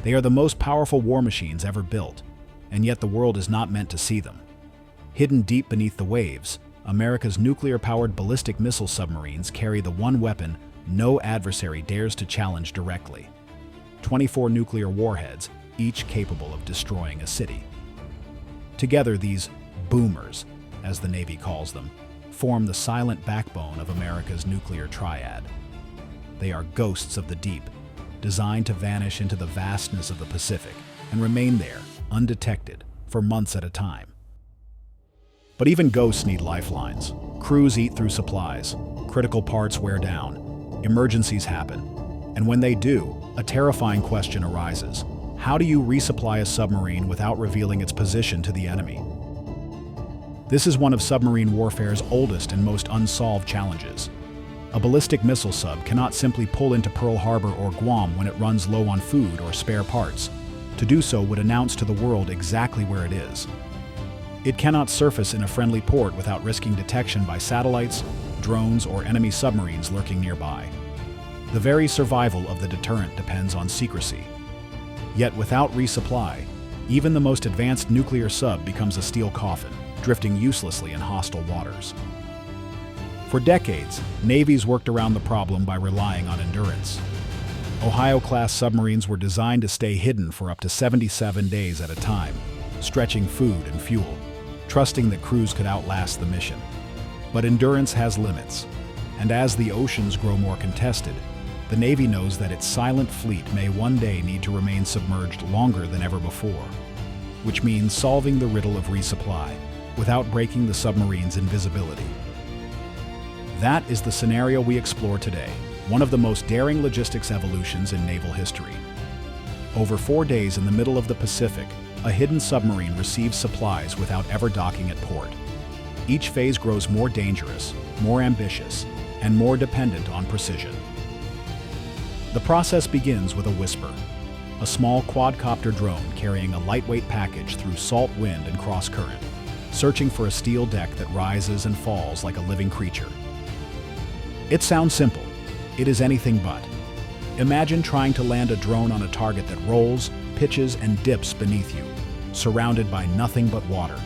They are the most powerful war machines ever built, and yet the world is not meant to see them. Hidden deep beneath the waves, America's nuclear-powered ballistic missile submarines carry the one weapon no adversary dares to challenge directly. 24 nuclear warheads, each capable of destroying a city. Together, these boomers, as the Navy calls them, form the silent backbone of America's nuclear triad. They are ghosts of the deep, designed to vanish into the vastness of the Pacific and remain there, undetected, for months at a time. But even ghosts need lifelines. Crews eat through supplies, critical parts wear down, emergencies happen, and when they do, a terrifying question arises. How do you resupply a submarine without revealing its position to the enemy? This is one of submarine warfare's oldest and most unsolved challenges. A ballistic missile sub cannot simply pull into Pearl Harbor or Guam when it runs low on food or spare parts. To do so would announce to the world exactly where it is. It cannot surface in a friendly port without risking detection by satellites, drones, or enemy submarines lurking nearby. The very survival of the deterrent depends on secrecy. Yet without resupply, even the most advanced nuclear sub becomes a steel coffin, drifting uselessly in hostile waters. For decades, navies worked around the problem by relying on endurance. Ohio-class submarines were designed to stay hidden for up to 77 days at a time, stretching food and fuel, trusting that crews could outlast the mission. But endurance has limits, and as the oceans grow more contested, the Navy knows that its silent fleet may one day need to remain submerged longer than ever before, which means solving the riddle of resupply without breaking the submarine's invisibility. That is the scenario we explore today, one of the most daring logistics evolutions in naval history. Over 4 days in the middle of the Pacific, a hidden submarine receives supplies without ever docking at port. Each phase grows more dangerous, more ambitious, and more dependent on precision. The process begins with a whisper, a small quadcopter drone carrying a lightweight package through salt wind and cross-current, searching for a steel deck that rises and falls like a living creature. It sounds simple. It is anything but. Imagine trying to land a drone on a target that rolls, pitches, and dips beneath you, surrounded by nothing but water.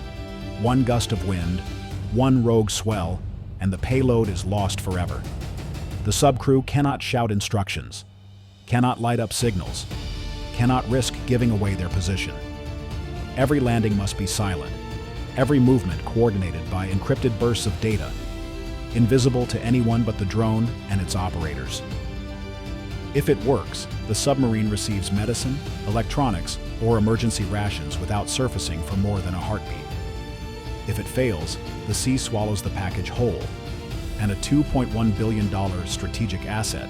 One gust of wind, one rogue swell, and the payload is lost forever. The subcrew cannot shout instructions, cannot light up signals, cannot risk giving away their position. Every landing must be silent, every movement coordinated by encrypted bursts of data, invisible to anyone but the drone and its operators. If it works, the submarine receives medicine, electronics, or emergency rations without surfacing for more than a heartbeat. If it fails, the sea swallows the package whole, and a $2.1 billion strategic asset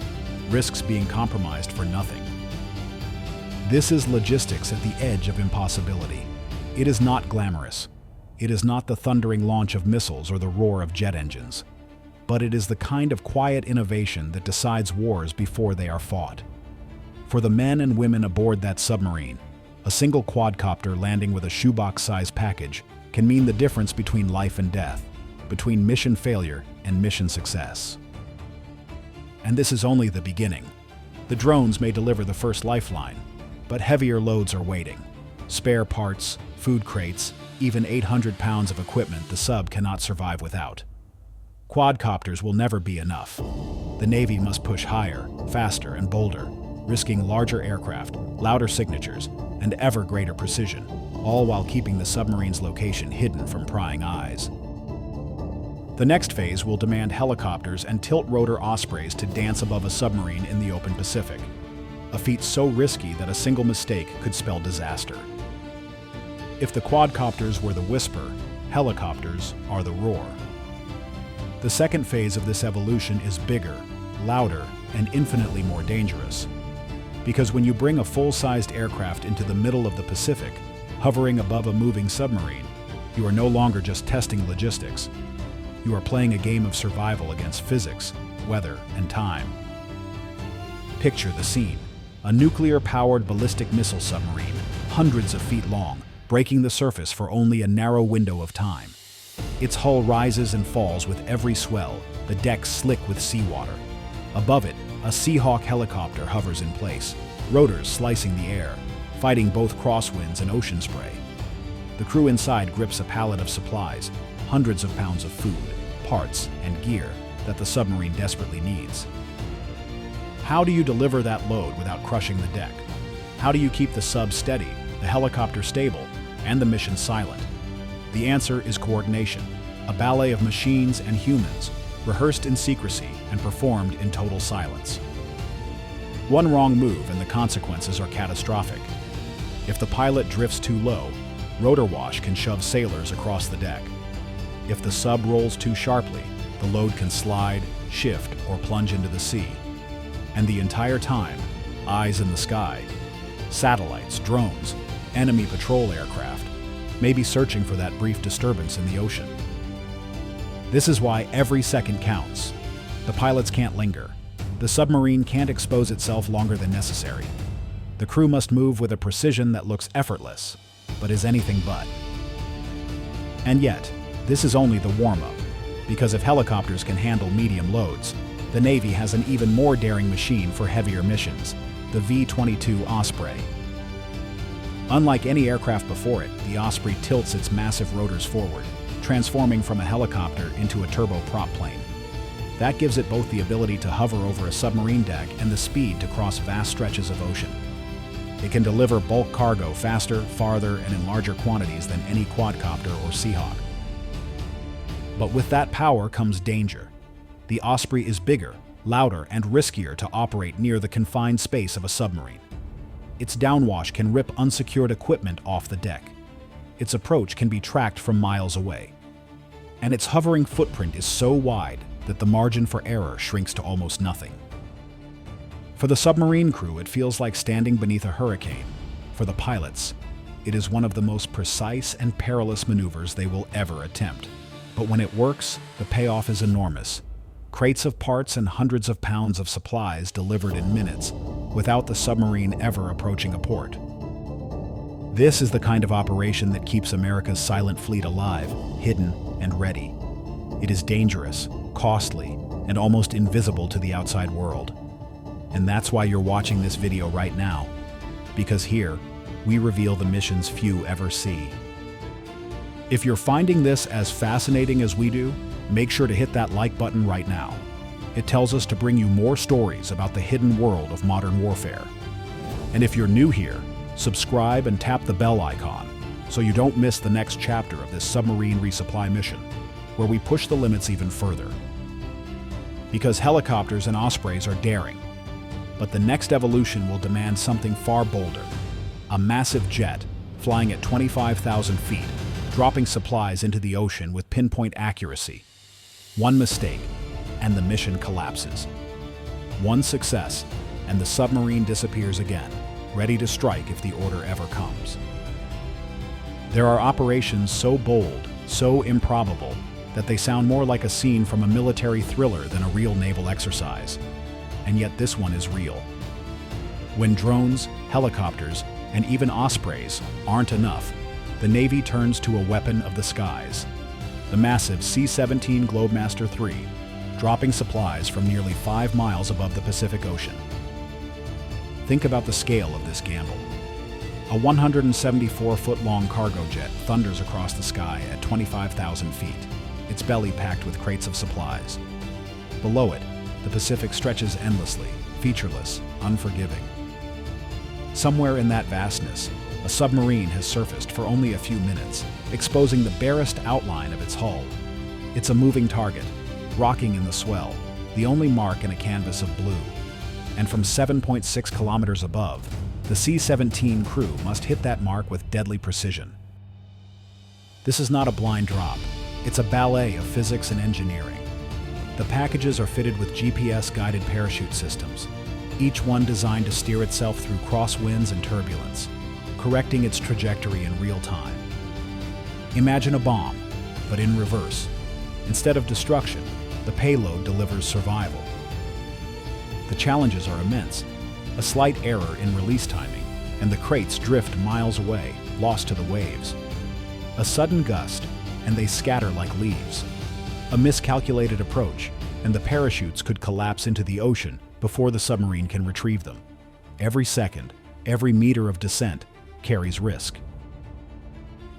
risks being compromised for nothing. This is logistics at the edge of impossibility. It is not glamorous. It is not the thundering launch of missiles or the roar of jet engines. But it is the kind of quiet innovation that decides wars before they are fought. For the men and women aboard that submarine, a single quadcopter landing with a shoebox-sized package can mean the difference between life and death, between mission failure and mission success. And this is only the beginning. The drones may deliver the first lifeline, but heavier loads are waiting. Spare parts, food crates, even 800 pounds of equipment the sub cannot survive without. Quadcopters will never be enough. The Navy must push higher, faster, and bolder, risking larger aircraft, louder signatures, and ever greater precision, all while keeping the submarine's location hidden from prying eyes. The next phase will demand helicopters and tilt-rotor Ospreys to dance above a submarine in the open Pacific, a feat so risky that a single mistake could spell disaster. If the quadcopters were the whisper, helicopters are the roar. The second phase of this evolution is bigger, louder, and infinitely more dangerous. Because when you bring a full-sized aircraft into the middle of the Pacific, hovering above a moving submarine, you are no longer just testing logistics. You are playing a game of survival against physics, weather, and time. Picture the scene. A nuclear-powered ballistic missile submarine, hundreds of feet long, breaking the surface for only a narrow window of time. Its hull rises and falls with every swell, the deck slick with seawater. Above it, a Seahawk helicopter hovers in place, rotors slicing the air, fighting both crosswinds and ocean spray. The crew inside grips a pallet of supplies, hundreds of pounds of food, parts, and gear that the submarine desperately needs. How do you deliver that load without crushing the deck? How do you keep the sub steady, the helicopter stable, and the mission silent? The answer is coordination, a ballet of machines and humans, rehearsed in secrecy and performed in total silence. One wrong move and the consequences are catastrophic. If the pilot drifts too low, rotor wash can shove sailors across the deck. If the sub rolls too sharply, the load can slide, shift, or plunge into the sea. And the entire time, eyes in the sky, satellites, drones, enemy patrol aircraft may be searching for that brief disturbance in the ocean. This is why every second counts. The pilots can't linger. The submarine can't expose itself longer than necessary. The crew must move with a precision that looks effortless, but is anything but. And yet, this is only the warm-up, because if helicopters can handle medium loads, the Navy has an even more daring machine for heavier missions, the V-22 Osprey. Unlike any aircraft before it, the Osprey tilts its massive rotors forward, transforming from a helicopter into a turboprop plane. That gives it both the ability to hover over a submarine deck and the speed to cross vast stretches of ocean. It can deliver bulk cargo faster, farther, and in larger quantities than any quadcopter or Seahawk. But with that power comes danger. The Osprey is bigger, louder, and riskier to operate near the confined space of a submarine. Its downwash can rip unsecured equipment off the deck. Its approach can be tracked from miles away. And its hovering footprint is so wide that the margin for error shrinks to almost nothing. For the submarine crew, it feels like standing beneath a hurricane. For the pilots, it is one of the most precise and perilous maneuvers they will ever attempt. But when it works, the payoff is enormous. Crates of parts and hundreds of pounds of supplies delivered in minutes, without the submarine ever approaching a port. This is the kind of operation that keeps America's silent fleet alive, hidden, and ready. It is dangerous, costly, and almost invisible to the outside world. And that's why you're watching this video right now, because here, we reveal the missions few ever see. If you're finding this as fascinating as we do, make sure to hit that like button right now. It tells us to bring you more stories about the hidden world of modern warfare. And if you're new here, subscribe and tap the bell icon so you don't miss the next chapter of this submarine resupply mission, where we push the limits even further. Because helicopters and Ospreys are daring, but the next evolution will demand something far bolder. A massive jet, flying at 25,000 feet, dropping supplies into the ocean with pinpoint accuracy. One mistake, and the mission collapses. One success, and the submarine disappears again, ready to strike if the order ever comes. There are operations so bold, so improbable, that they sound more like a scene from a military thriller than a real naval exercise. And yet this one is real. When drones, helicopters, and even Ospreys aren't enough, the Navy turns to a weapon of the skies, the massive C-17 Globemaster III, dropping supplies from nearly 5 miles above the Pacific Ocean. Think about the scale of this gamble. A 174-foot-long cargo jet thunders across the sky at 25,000 feet, its belly packed with crates of supplies. Below it, the Pacific stretches endlessly, featureless, unforgiving. Somewhere in that vastness, a submarine has surfaced for only a few minutes, exposing the barest outline of its hull. It's a moving target, rocking in the swell, the only mark in a canvas of blue. And from 7.6 kilometers above, the C-17 crew must hit that mark with deadly precision. This is not a blind drop. It's a ballet of physics and engineering. The packages are fitted with GPS-guided parachute systems, each one designed to steer itself through crosswinds and turbulence, correcting its trajectory in real time. Imagine a bomb, but in reverse. Instead of destruction, the payload delivers survival. The challenges are immense. A slight error in release timing, and the crates drift miles away, lost to the waves. A sudden gust, and they scatter like leaves. A miscalculated approach, and the parachutes could collapse into the ocean before the submarine can retrieve them. Every second, every meter of descent carries risk.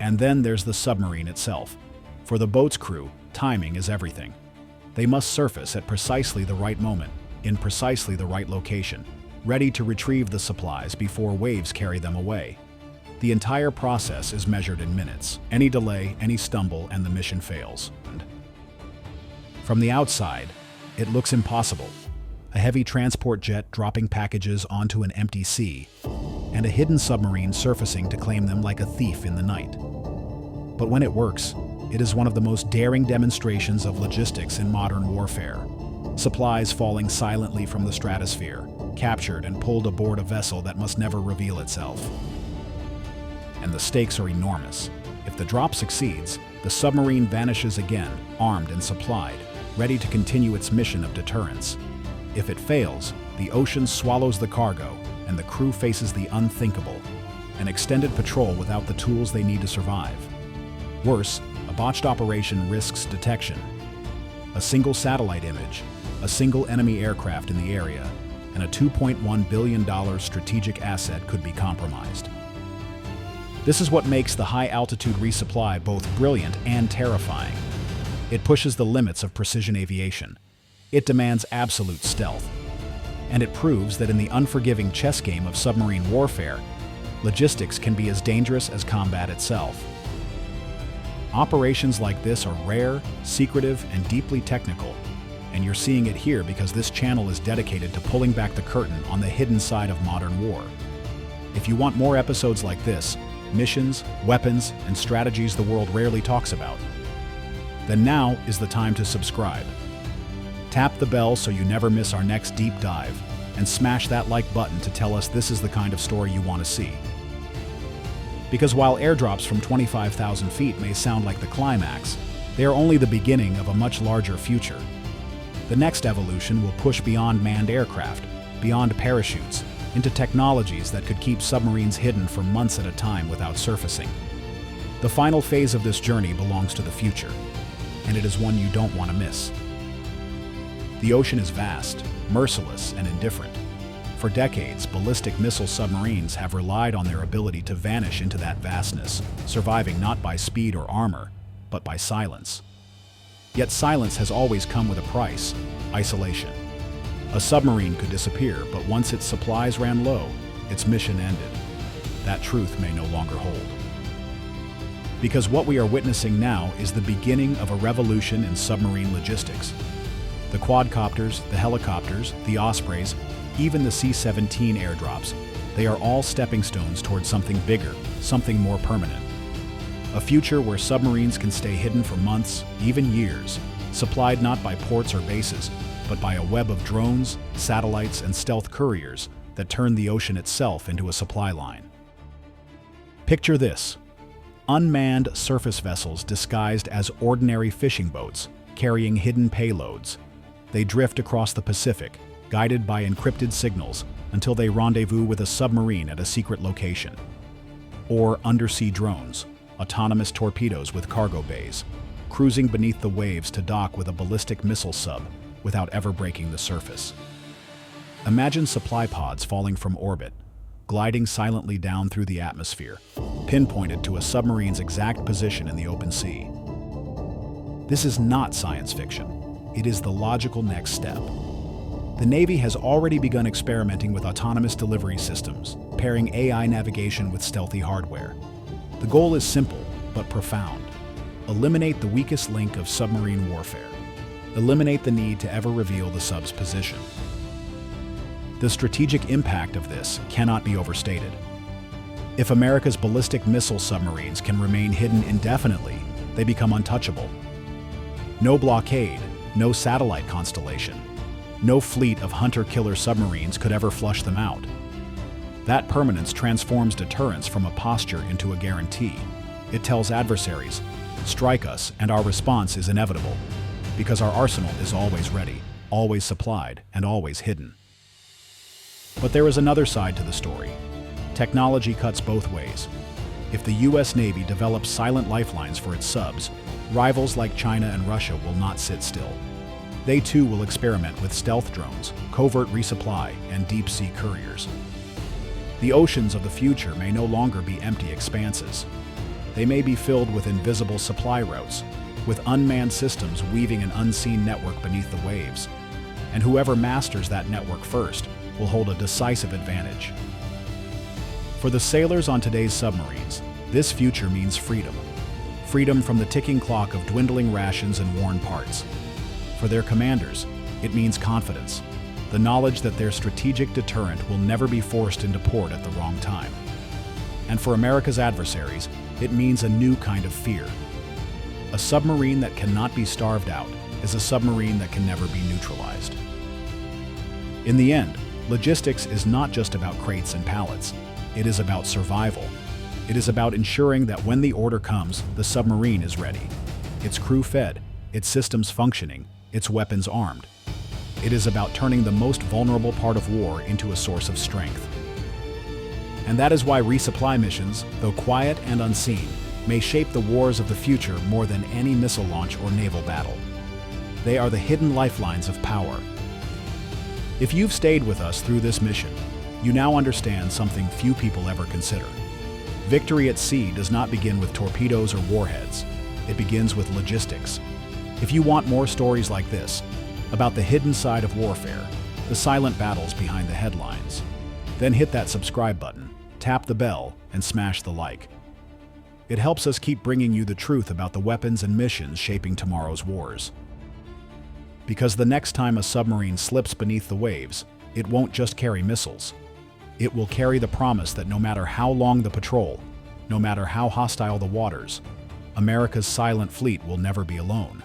And then there's the submarine itself. For the boat's crew, timing is everything. They must surface at precisely the right moment, in precisely the right location, ready to retrieve the supplies before waves carry them away. The entire process is measured in minutes. Any delay, any stumble, and the mission fails. From the outside, it looks impossible. A heavy transport jet dropping packages onto an empty sea, and a hidden submarine surfacing to claim them like a thief in the night. But when it works, it is one of the most daring demonstrations of logistics in modern warfare. Supplies falling silently from the stratosphere, captured and pulled aboard a vessel that must never reveal itself. And the stakes are enormous. If the drop succeeds, the submarine vanishes again, armed and supplied, ready to continue its mission of deterrence. If it fails, the ocean swallows the cargo, and the crew faces the unthinkable, an extended patrol without the tools they need to survive. Worse, a botched operation risks detection. A single satellite image, a single enemy aircraft in the area, and a $2.1 billion strategic asset could be compromised. This is what makes the high-altitude resupply both brilliant and terrifying. It pushes the limits of precision aviation. It demands absolute stealth. And it proves that in the unforgiving chess game of submarine warfare, logistics can be as dangerous as combat itself. Operations like this are rare, secretive, and deeply technical, and you're seeing it here because this channel is dedicated to pulling back the curtain on the hidden side of modern war. If you want more episodes like this, missions, weapons, and strategies the world rarely talks about, then now is the time to subscribe. Tap the bell so you never miss our next deep dive, and smash that like button to tell us this is the kind of story you want to see. Because while airdrops from 25,000 feet may sound like the climax, they are only the beginning of a much larger future. The next evolution will push beyond manned aircraft, beyond parachutes, into technologies that could keep submarines hidden for months at a time without surfacing. The final phase of this journey belongs to the future, and it is one you don't want to miss. The ocean is vast, merciless, and indifferent. For decades, ballistic missile submarines have relied on their ability to vanish into that vastness, surviving not by speed or armor, but by silence. Yet silence has always come with a price: isolation. A submarine could disappear, but once its supplies ran low, its mission ended. That truth may no longer hold. Because what we are witnessing now is the beginning of a revolution in submarine logistics. The quadcopters, the helicopters, the Ospreys, even the C-17 airdrops, they are all stepping stones towards something bigger, something more permanent. A future where submarines can stay hidden for months, even years, supplied not by ports or bases, but by a web of drones, satellites, and stealth couriers that turn the ocean itself into a supply line. Picture this: unmanned surface vessels disguised as ordinary fishing boats, carrying hidden payloads. They drift across the Pacific, guided by encrypted signals, until they rendezvous with a submarine at a secret location. Or undersea drones, autonomous torpedoes with cargo bays, cruising beneath the waves to dock with a ballistic missile sub without ever breaking the surface. Imagine supply pods falling from orbit, gliding silently down through the atmosphere, pinpointed to a submarine's exact position in the open sea. This is not science fiction. It is the logical next step. The Navy has already begun experimenting with autonomous delivery systems, pairing AI navigation with stealthy hardware. The goal is simple, but profound. Eliminate the weakest link of submarine warfare. Eliminate the need to ever reveal the sub's position. The strategic impact of this cannot be overstated. If America's ballistic missile submarines can remain hidden indefinitely, they become untouchable. No blockade, no satellite constellation, no fleet of hunter-killer submarines could ever flush them out. That permanence transforms deterrence from a posture into a guarantee. It tells adversaries, strike us, and our response is inevitable, because our arsenal is always ready, always supplied, and always hidden. But there is another side to the story. Technology cuts both ways. If the US Navy develops silent lifelines for its subs, rivals like China and Russia will not sit still. They too will experiment with stealth drones, covert resupply, and deep-sea couriers. The oceans of the future may no longer be empty expanses. They may be filled with invisible supply routes, with unmanned systems weaving an unseen network beneath the waves. And whoever masters that network first will hold a decisive advantage. For the sailors on today's submarines, this future means freedom. Freedom from the ticking clock of dwindling rations and worn parts. For their commanders, it means confidence, the knowledge that their strategic deterrent will never be forced into port at the wrong time. And for America's adversaries, it means a new kind of fear. A submarine that cannot be starved out is a submarine that can never be neutralized. In the end, logistics is not just about crates and pallets. It is about survival. It is about ensuring that when the order comes, the submarine is ready, its crew fed, its systems functioning, its weapons armed. It is about turning the most vulnerable part of war into a source of strength. And that is why resupply missions, though quiet and unseen, may shape the wars of the future more than any missile launch or naval battle. They are the hidden lifelines of power. If you've stayed with us through this mission, you now understand something few people ever consider. Victory at sea does not begin with torpedoes or warheads. It begins with logistics. If you want more stories like this, about the hidden side of warfare, the silent battles behind the headlines, then hit that subscribe button, tap the bell, and smash the like. It helps us keep bringing you the truth about the weapons and missions shaping tomorrow's wars. Because the next time a submarine slips beneath the waves, it won't just carry missiles. It will carry the promise that no matter how long the patrol, no matter how hostile the waters, America's silent fleet will never be alone.